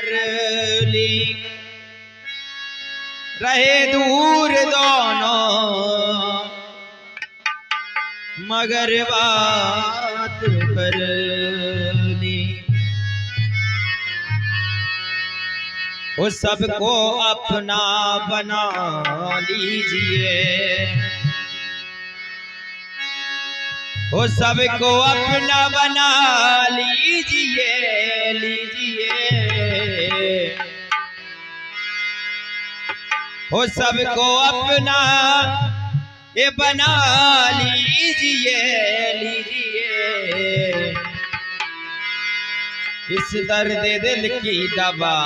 कर ली, रहे दूर दोनों मगर बात कर ली। वो सबको अपना बना लीजिए, वो सबको अपना बना लीजिए, वो सबको अपना ये बना लीजिए। इस दर्द दिल की दवा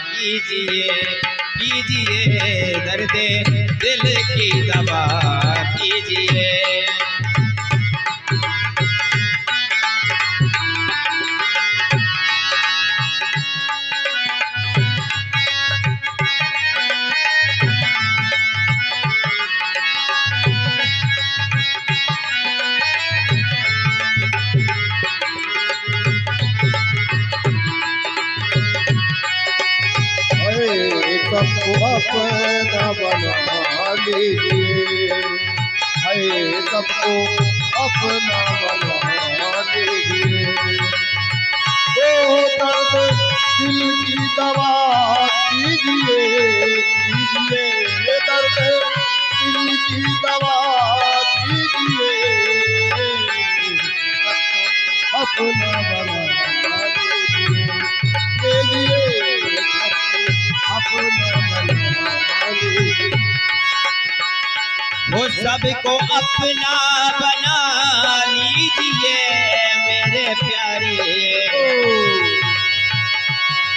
कीजिए, दर्द दिल की दवा कीजिए। सबको अपना बना लीजिए, सबको अपना बना लीजिए। ओ दर्द दिल की दवा कीजिए, दर्द दिल की दवा कीजिए। अपना बना लीजिए, वो सबको अपना बना लीजिए मेरे प्यारे,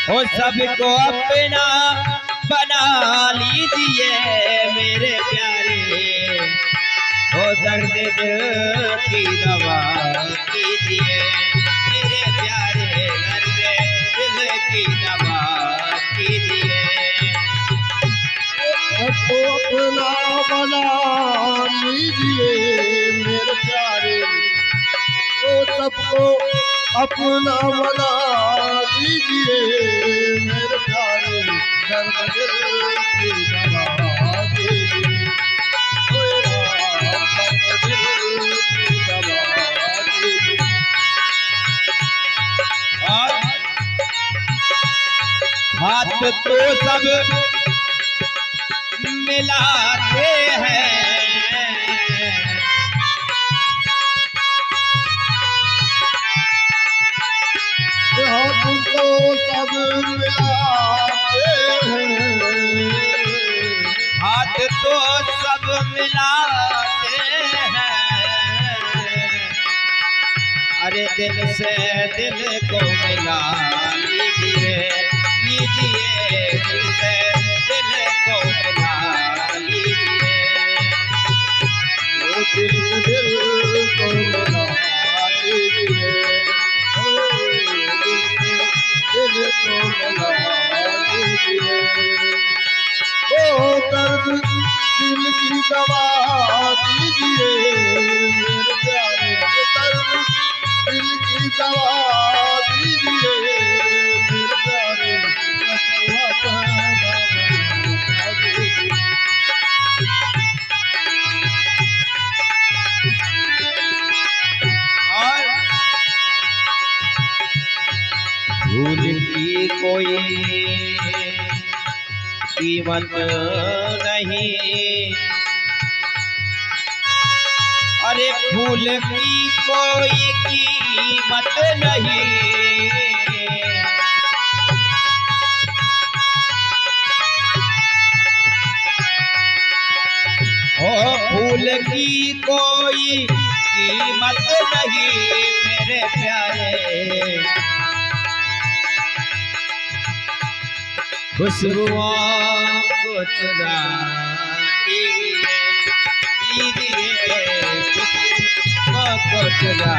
वो सबको अपना बना लीजिए मेरे प्यारे। वो दर्द दिल की दवा कीजिए मेरे प्यारे, दर्द दिल की दवा कीजिए। सबको अपना बना लीजिए मेरे प्यारे, तो सबको अपना बना लीजिए मेरे प्यारे। दर्द दिल की दवा कीजिए, दर्द दिल की दवा कीजिए। और हाथ तो सब मिलाते हैं, हाथ तो सब मिलाते हैं, हाथ तो सब मिलाते हैं। अरे दिल से दिल को मिला लीजिए, दिल से दिल को मिला लीजिए। वो दिल को मिला लीजिए, दिल को मिला लीजिए। ओ दर्द दिल की दवा दीजिए मेरे प्यारे, दर्द दिल की दवा दीजिए मेरे प्यारे। भूल की कोई कीमत नहीं, अरे फूल की कोई कीमत नहीं। ओ फूल की कोई कीमत नहीं मेरे प्यारे। खुशबुओं को चुरा लीजिए, खुशबुओं को चुरा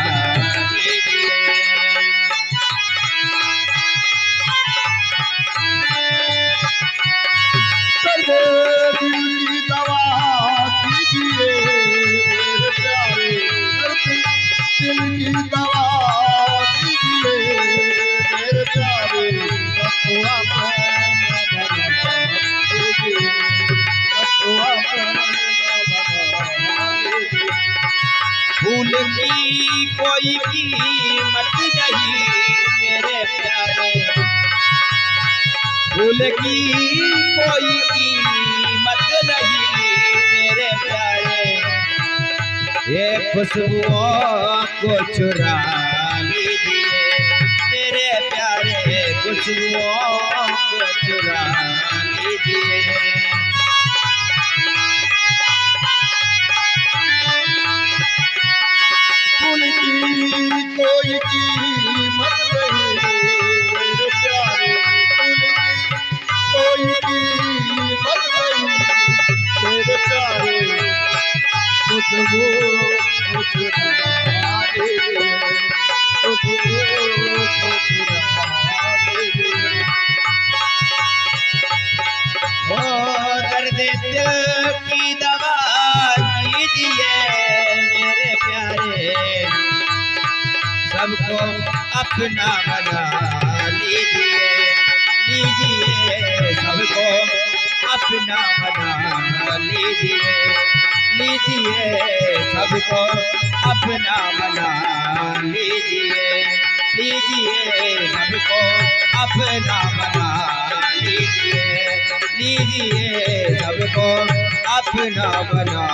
लीजिए। दर्द दिल की दवा दीजिए मेरे प्यारे, दर्द दिल की दवा दीजिए मेरे प्यारे। कोई कीमत नहीं मेरे प्यारे, फूल की कोई कीमत नहीं मेरे प्यारे, ये खुशबुओं को चुरा लीजिए मेरे प्यारे, खुशबुओं को चुरा लीजिए। फूल की कोई कीमत नहीं मेरे प्यारे, फूल की कोई कीमत नहीं मेरे प्यारे, खुशबू को चुरा लीजिए, खुशबू को चुरा लीजिए। ओ दर्द दिल की दवा कीजिए मेरे प्यारे, सबको अपना बना लीजिए, लीजिए सबको अपना बना लीजिए, लीजिए सबको अपना बना लीजिए, लीजिए सबको अपना बना लीजिए, लीजिए सबको अपना बना